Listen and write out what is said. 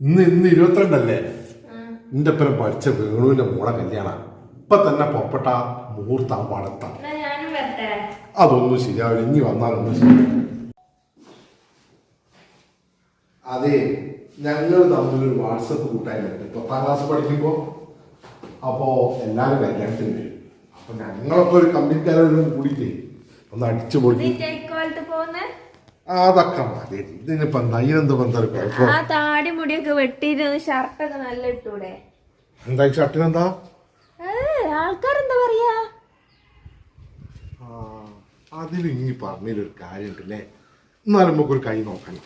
ഇന്ന് 22 നിന്റെ ഒപ്പം പഠിച്ച വേണുവിന്റെ മോളെ കല്യാണം ഇപ്പൊ തന്നെ പുറപ്പെട്ട മുഹൂർത്തം പാടത്താം. അതൊന്നും ശരിയാവില്ല, ഇനി വന്നാലൊന്നും ശരി. അതെ, ഞങ്ങൾ തമ്മിലൊരു വാട്സപ്പ് കൂട്ടായ്മയുണ്ട് 10ാം ക്ലാസ് പഠിക്കുമ്പോ. അപ്പോ എല്ലാരും കല്യാണത്തിന് വരും. അപ്പൊ ഞങ്ങളൊക്കെ ഒരു കമ്പനിക്കാരും കൂടിയിട്ടേ ഒന്ന് അടിച്ചു പൊളിക്കും. അതൊക്കെ മതി. ഇതിനിപ്പോ ഇതിനെന്ത് ബന്ധം? താടി മുടിയൊക്കെ വെട്ടിയിരുന്ന് ഷർട്ടൊക്കെ നല്ല ഇട്ടൂടെ? എന്താ ഷർട്ടിനെന്താ? ആൾക്കാരെന്താ പറയാ? അതിൽ ഇനി പറഞ്ഞൊരു കാര്യമുണ്ടല്ലേ, എന്നാലും നമുക്ക് ഒരു കൈ നോക്കണം.